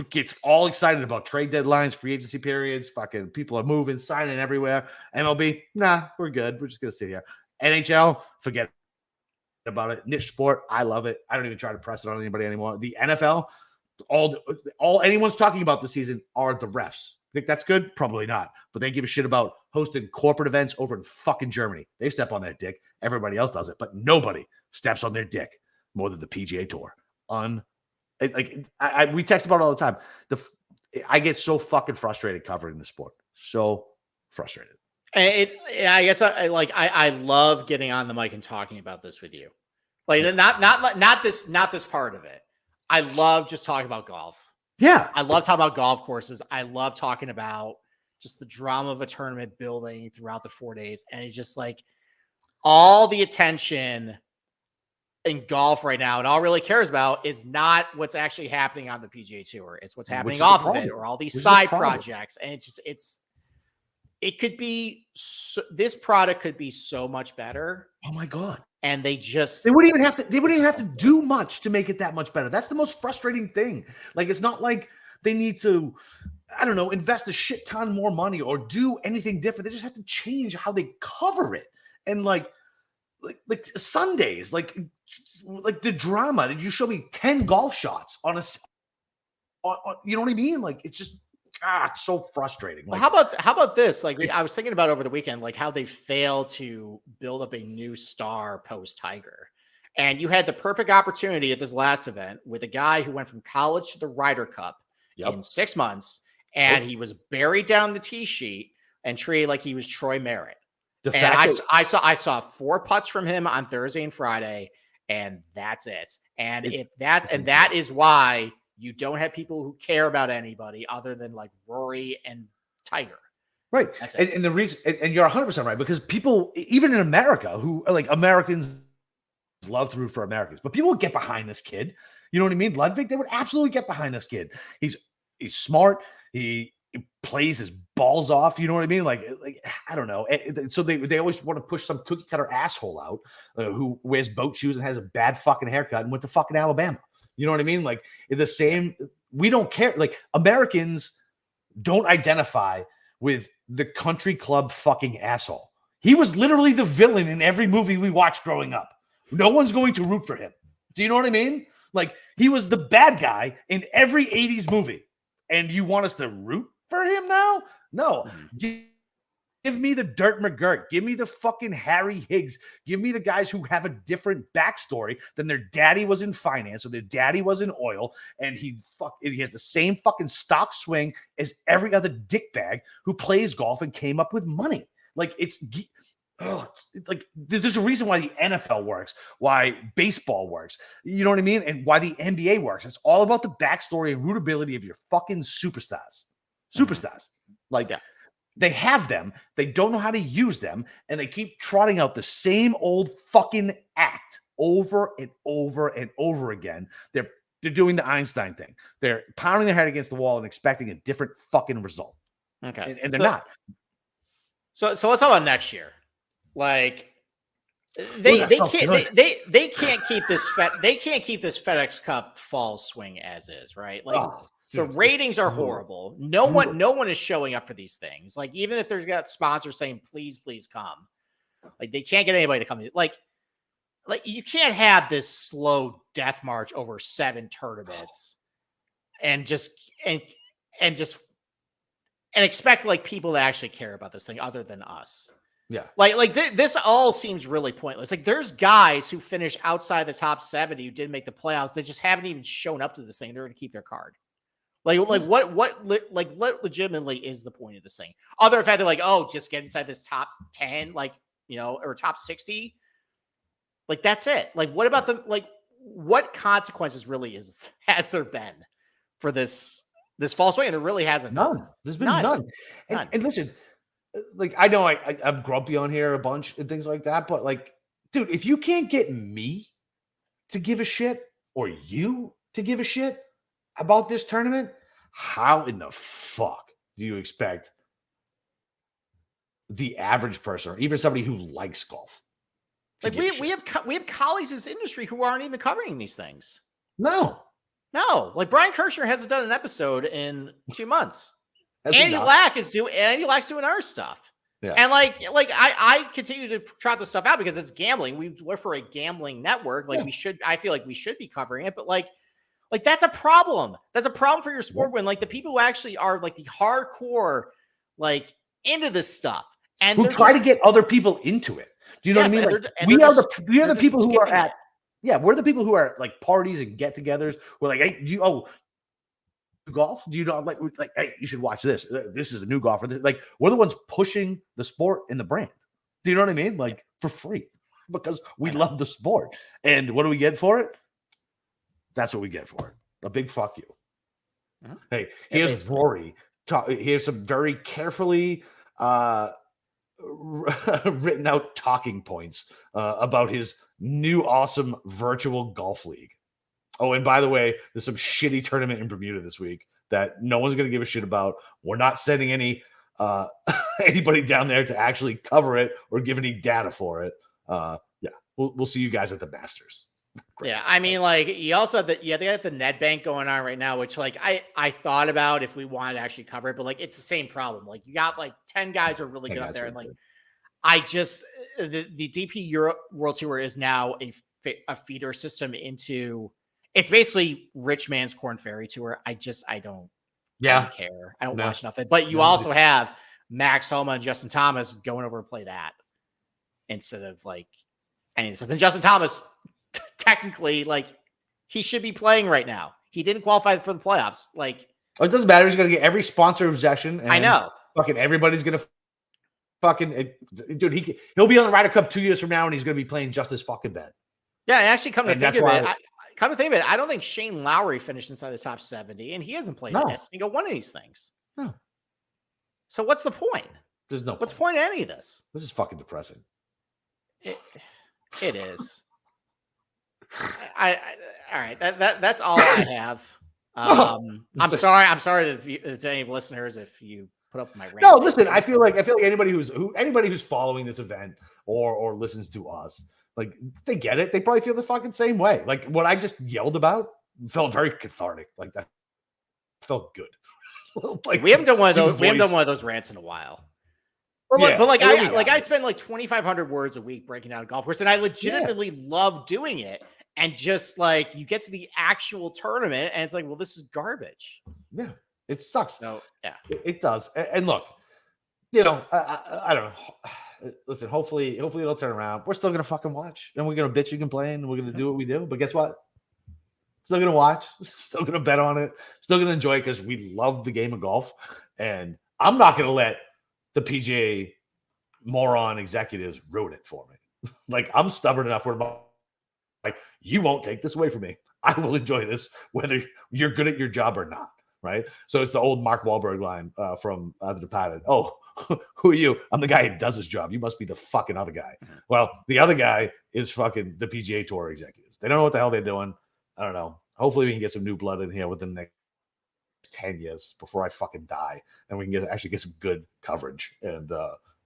gets all excited about trade deadlines, free agency periods. Fucking people are moving, signing everywhere. MLB, nah, we're good. We're just gonna sit here. NHL, forget about it. Niche sport, I love it. I don't even try to press it on anybody anymore. The NFL, all anyone's talking about this season are the refs. Think that's good? Probably not. But they give a shit about hosting corporate events over in fucking Germany. They step on their dick. Everybody else does it, but nobody steps on their dick more than the PGA Tour. We text about it all the time. I get so fucking frustrated covering the sport. So frustrated. And I guess I love getting on the mic and talking about this with you. Like not this part of it. I love just talking about golf. Yeah. I love talking about golf courses. I love talking about just the drama of a tournament building throughout the 4 days. And it's just like all the attention in golf right now, and all really cares about is not what's actually happening on the PGA Tour. It's what's happening off of it or all these side projects. And it could be, this product could be so much better. Oh my God. And they wouldn't even have to do much to make it that much better. That's the most frustrating thing. Like, it's not like they need to, I don't know, invest a shit ton more money or do anything different. They just have to change how they cover it. And like Sundays, like the drama that you show me 10 golf shots on you know what I mean? Like, it's just, it's so frustrating. Like, well, how about this? Like, I was thinking about over the weekend, like how they failed to build up a new star post Tiger. And you had the perfect opportunity at this last event with a guy who went from college to the Ryder Cup in 6 months, and he was buried down the tee sheet and treated like he was Troy Merritt. I saw 4 putts from him on Thursday and Friday, and that's it. And that is why you don't have people who care about anybody other than like Rory and Tiger. Right. And the reason, and you're 100% right, because people, even in America, who like Americans love to root for Americans, but people would get behind this kid. You know what I mean? Ludwig, they would absolutely get behind this kid. He's smart. He plays his balls off. You know what I mean? Like I don't know. So they always want to push some cookie cutter asshole out who wears boat shoes and has a bad fucking haircut and went to fucking Alabama. You know what I mean? Like the same, we don't care. Like Americans don't identify with the country club fucking asshole. He was literally the villain in every movie we watched growing up. No one's going to root for him. Do you know what I mean? Like he was the bad guy in every 80s movie. And you want us to root for him now? No. Give me the Dirk McGirt. Give me the fucking Harry Higgs. Give me the guys who have a different backstory than their daddy was in finance or their daddy was in oil, and he has the same fucking stock swing as every other dickbag who plays golf and came up with money. Like it's like there's a reason why the NFL works, why baseball works. You know what I mean? And why the NBA works. It's all about the backstory and rootability of your fucking superstars. Like they have them, they don't know how to use them, and they keep trotting out the same old fucking act over and over and over again. They're doing the Einstein thing. They're pounding their head against the wall and expecting a different fucking result. Okay. And they're not. So let's talk about next year. Like they can't keep this FedEx Cup Fall swing as is, right? Like the ratings are horrible. No one is showing up for these things. Like even if there's got sponsors saying please come, like they can't get anybody to come. Like you can't have this slow death march over 7 tournaments and expect like people to actually care about this thing other than us. Yeah. Like this all seems really pointless. Like there's guys who finish outside the top 70 who didn't make the playoffs. They just haven't even shown up to this thing. They're going to keep their card. What legitimately is the point of this thing? Other than the fact they're like, oh, just get inside this top 10, like, you know, or top 60. Like that's it. Like what about what consequences really has there been for this fall swing? And there really hasn't. None. There's been none. And listen, like I know I'm grumpy on here a bunch and things like that, but like dude, if you can't get me to give a shit or you to give a shit about this tournament, how in the fuck do you expect the average person or even somebody who likes golf like we have colleagues in this industry who aren't even covering these things? No, like Brian Kirshner hasn't done an episode in 2 months. Andy not? Lack's doing our stuff. Yeah. And I continue to trot this stuff out because it's gambling. We're for a gambling network. Like I feel like we should be covering it, but like that's a problem. That's a problem for your sport when like the people who actually are like the hardcore, like into this stuff and who try to get other people into it. Do you know what I mean? Like, we are the people who are at, we're the people who are like parties and get-togethers. We're like, hey, golf? Do you know like hey, you should watch this. This is a new golfer. Like, we're the ones pushing the sport and the brand. Do you know what I mean? Like, for free because we love the sport. And what do we get for it? That's what we get for it. A big fuck you. Uh-huh. Hey, here's Rory. Here's some very carefully written out talking points about his new awesome virtual golf league. Oh, and by the way, there's some shitty tournament in Bermuda this week that no one's going to give a shit about. We're not sending any anybody down there to actually cover it or give any data for it. We'll see you guys at the Masters. Great. Yeah, I mean, like you also have they got the net bank going on right now, which like I thought about if we wanted to actually cover it, but like it's the same problem. Like you got like 10 guys are really good up there, and like I just the DP Europe World Tour is now a feeder system into. It's basically rich man's Corn Ferry Tour. I don't care. I don't watch enough of it. But you also have Max Homa and Justin Thomas going over to play that instead of like any stuff. And Justin Thomas, technically, like he should be playing right now. He didn't qualify for the playoffs. Like, it doesn't matter. He's going to get every sponsor obsession. And I know. Fucking everybody's going to fucking dude. He'll be on the Ryder Cup 2 years from now, and he's going to be playing just as fucking bad. Yeah, and actually, come to think of it, I don't think Shane Lowry finished inside the top 70, and he hasn't played a single one of these things. No. So what's the point? There's no. What's the point of any of this? This is fucking depressing. It is. All right. That's all I have. I'm sorry to any listeners if you put up my rant. No, listen. I feel like anybody who's following this event or listens to us. Like, they get it. They probably feel the fucking same way. Like, what I just yelled about felt very cathartic. Like, that felt good. Like, we haven't done one of those. We haven't done one of those rants in a while. But I spend like 2,500 words a week breaking down a golf course, and I legitimately love doing it. And just like you get to the actual tournament, and it's like, well, this is garbage. Yeah, it sucks. So it does. And look, I don't know. Listen, hopefully it'll turn around. We're still gonna fucking watch, and we're gonna bitch and complain, and we're gonna do what we do. But guess what? Still gonna watch. Still gonna bet on it. Still gonna enjoy it because we love the game of golf. And I'm not gonna let the PGA moron executives ruin it for me. Like, I'm stubborn enough where like, you won't take this away from me. I will enjoy this whether you're good at your job or not. Right. So it's the old Mark Wahlberg line from The Departed. Oh, who are you? I'm the guy who does his job. You must be the fucking other guy. Well, the other guy is fucking the PGA Tour executives. They don't know what the hell they're doing. I don't know. Hopefully we can get some new blood in here within the next 10 years before I fucking die, and we can actually get some good coverage, and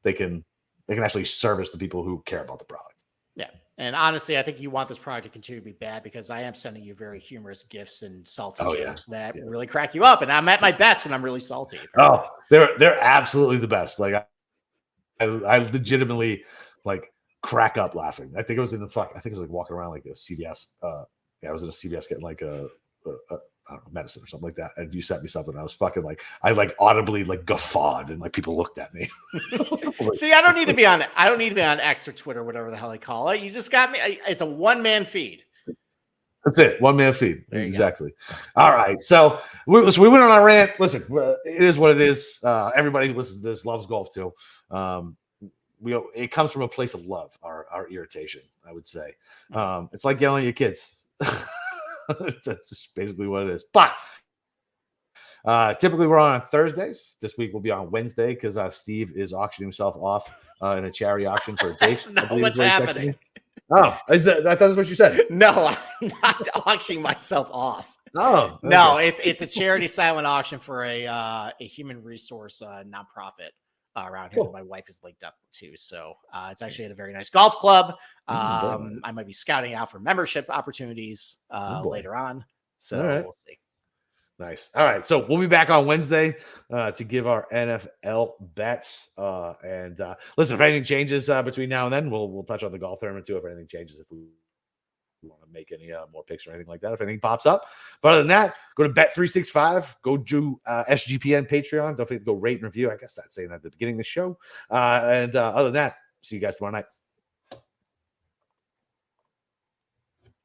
they can actually service the people who care about the product. Yeah. And honestly, I think you want this product to continue to be bad because I am sending you very humorous gifts and salty jokes that really crack you up. And I'm at my best when I'm really salty. Apparently. Oh, they're absolutely the best. Like, I legitimately like crack up laughing. I think it was like walking around like a CVS. I was in a CVS getting like a I don't know, medicine or something like that. And you sent me something. I was fucking like, I like audibly like guffawed, and like people looked at me. Like, see, I don't need to be on X or Twitter, whatever the hell they call it. You just got me. It's a one-man feed. That's it. One-man feed. Exactly. All right. So we went on our rant. Listen, it is what it is. Everybody who listens to this loves golf too. It comes from a place of love, our irritation, I would say. It's like yelling at your kids. That's just basically what it is. But typically we're on Thursdays. This week we'll be on Wednesday because Steve is auctioning himself off in a charity auction for a date. That's not what's happening. Oh, is that? I thought that's what you said. No, I'm not auctioning myself off. Oh, No, okay. it's a charity silent auction for a human resource nonprofit around here that Cool. my wife is linked up to. So it's actually at a very nice golf club. Very nice. I might be scouting out for membership opportunities Oh, boy. later on. So All right. we'll see. Nice. All right. So we'll be back on Wednesday to give our NFL bets. And listen, if anything changes between now and then, we'll touch on the golf tournament too. If anything changes, if we want to make any more picks or anything like that, if anything pops up. But other than that, go to Bet365, go to SGPN Patreon. Don't forget to go rate and review. I guess that's saying that at the beginning of the show. And other than that, see you guys tomorrow night.